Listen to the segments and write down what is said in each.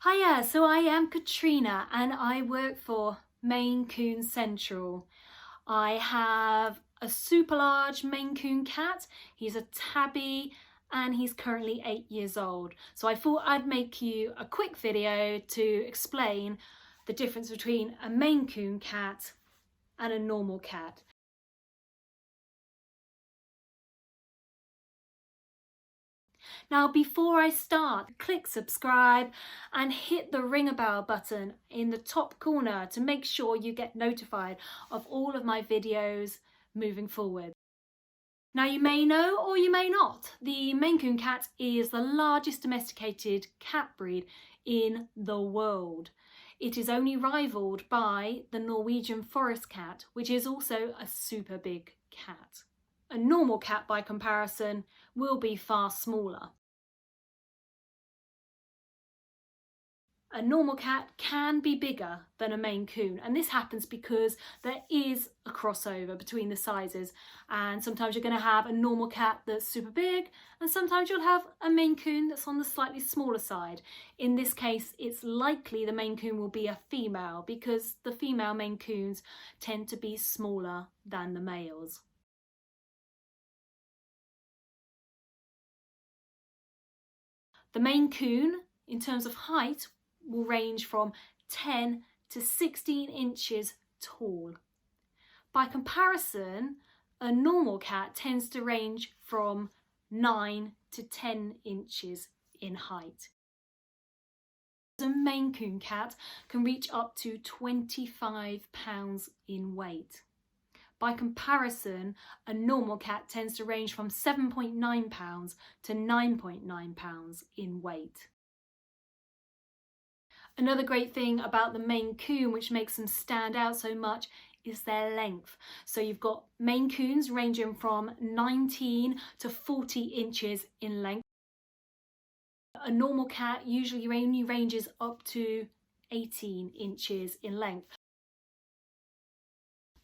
Hiya, so I am Katrina and I work for Maine Coon Central. I have a super large Maine Coon cat. He's a tabby and he's currently 8 years old. So I thought I'd make you a quick video to explain the difference between a Maine Coon cat and a normal cat. Now, before I start, click subscribe and hit the ring bell button in the top corner to make sure you get notified of all of my videos moving forward. Now, you may know or you may not, the Maine Coon cat is the largest domesticated cat breed in the world. It is only rivaled by the Norwegian forest cat, which is also a super big cat. A normal cat, by comparison, will be far smaller. A normal cat can be bigger than a Maine Coon, and this happens because there is a crossover between the sizes, and sometimes you're going to have a normal cat that's super big and sometimes you'll have a Maine Coon that's on the slightly smaller side. In this case, it's likely the Maine Coon will be a female because the female Maine Coons tend to be smaller than the males. The Maine Coon, in terms of height, will range from 10 to 16 inches tall. By comparison, a normal cat tends to range from 9 to 10 inches in height. A Maine Coon cat can reach up to 25 pounds in weight. By comparison, a normal cat tends to range from 7.9 pounds to 9.9 pounds in weight. Another great thing about the Maine Coon, which makes them stand out so much, is their length. So you've got Maine Coons ranging from 19 to 40 inches in length. A normal cat usually only ranges up to 18 inches in length.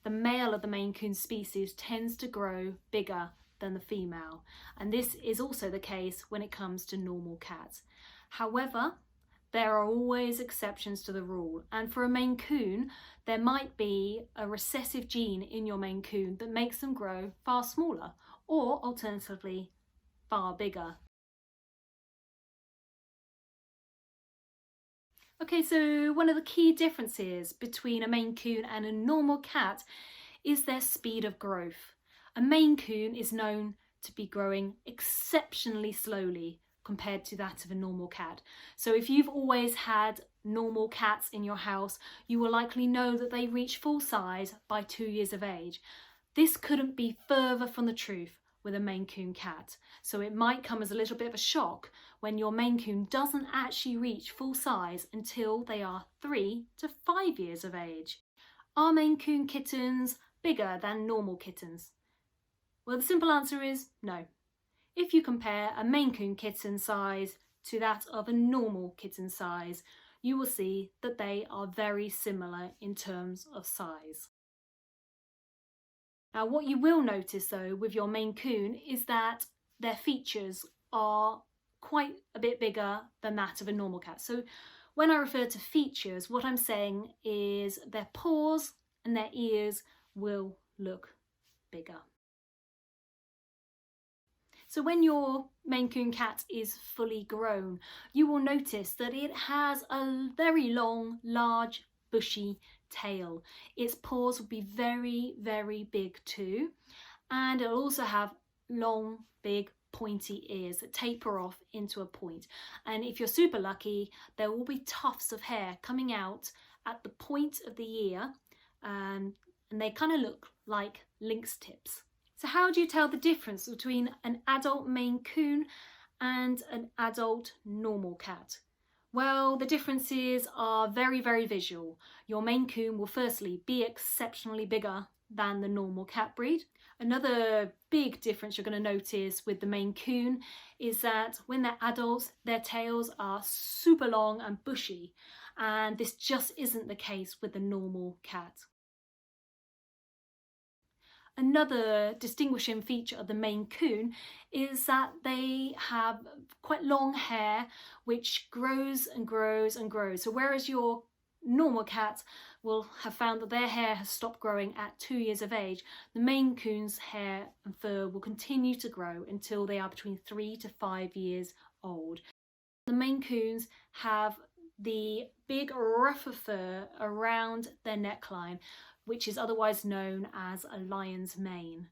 The male of the Maine Coon species tends to grow bigger than the female, and this is also the case when it comes to normal cats. However, there are always exceptions to the rule, and for a Maine Coon, there might be a recessive gene in your Maine Coon that makes them grow far smaller, or alternatively, far bigger. Okay, so one of the key differences between a Maine Coon and a normal cat is their speed of growth. A Maine Coon is known to be growing exceptionally slowly compared to that of a normal cat. So if you've always had normal cats in your house, you will likely know that they reach full size by 2 years of age. This couldn't be further from the truth with a Maine Coon cat. So it might come as a little bit of a shock when your Maine Coon doesn't actually reach full size until they are 3 to 5 years of age. Are Maine Coon kittens bigger than normal kittens? Well, the simple answer is no. If you compare a Maine Coon kitten size to that of a normal kitten size, you will see that they are very similar in terms of size. Now, what you will notice though with your Maine Coon is that their features are quite a bit bigger than that of a normal cat. So when I refer to features, what I'm saying is their paws and their ears will look bigger. So when your Maine Coon cat is fully grown, you will notice that it has a very long, large, bushy tail. Its paws will be very, very big too, and it'll also have long, big, pointy ears that taper off into a point. And if you're super lucky, there will be tufts of hair coming out at the point of the ear, and they kind of look like lynx tips. So how do you tell the difference between an adult Maine Coon and an adult normal cat? Well, the differences are very, very visual. Your Maine Coon will firstly be exceptionally bigger than the normal cat breed. Another big difference you're going to notice with the Maine Coon is that when they're adults, their tails are super long and bushy, and this just isn't the case with the normal cat. Another distinguishing feature of the Maine Coon is that they have quite long hair which grows and grows and grows. So whereas your normal cat will have found that their hair has stopped growing at 2 years of age, the Maine Coon's hair and fur will continue to grow until they are between 3 to 5 years old. The Maine Coons have the big rougher fur around their neckline, which is otherwise known as a lion's mane.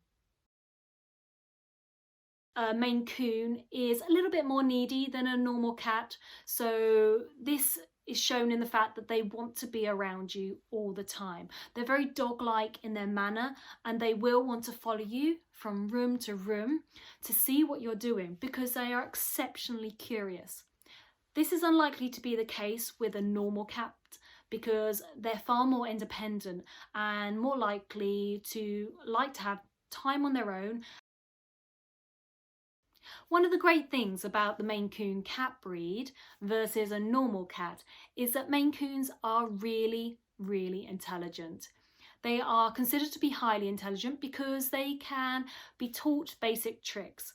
A Maine Coon is a little bit more needy than a normal cat, so this is shown in the fact that they want to be around you all the time. They're very dog-like in their manner, and they will want to follow you from room to room to see what you're doing because they are exceptionally curious. This is unlikely to be the case with a normal cat because they're far more independent and more likely to have time on their own. One of the great things about the Maine Coon cat breed versus a normal cat is that Maine Coons are really, really intelligent. They are considered to be highly intelligent because they can be taught basic tricks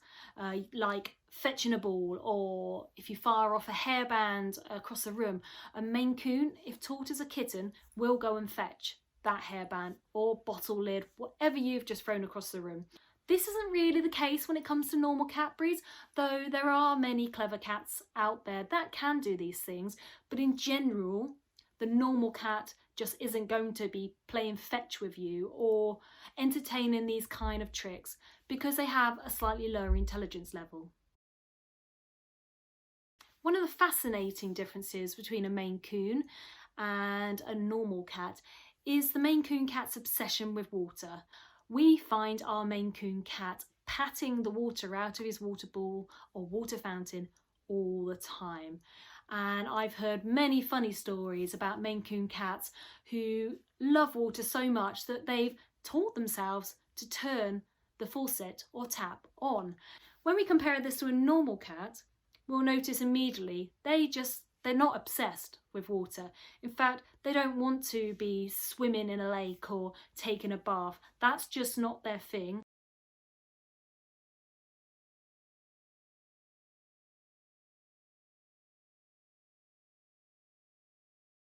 like fetching a ball, or if you fire off a hairband across a room, a Maine Coon, if taught as a kitten, will go and fetch that hairband or bottle lid, whatever you've just thrown across the room. This isn't really the case when it comes to normal cat breeds, though there are many clever cats out there that can do these things, but in general, the normal cat just isn't going to be playing fetch with you or entertaining these kind of tricks because they have a slightly lower intelligence level. One of the fascinating differences between a Maine Coon and a normal cat is the Maine Coon cat's obsession with water. We find our Maine Coon cat patting the water out of his water ball or water fountain all the time. And I've heard many funny stories about Maine Coon cats who love water so much that they've taught themselves to turn the faucet or tap on. When we compare this to a normal cat, we'll notice immediately they're not obsessed with water. In fact, they don't want to be swimming in a lake or taking a bath. That's just not their thing.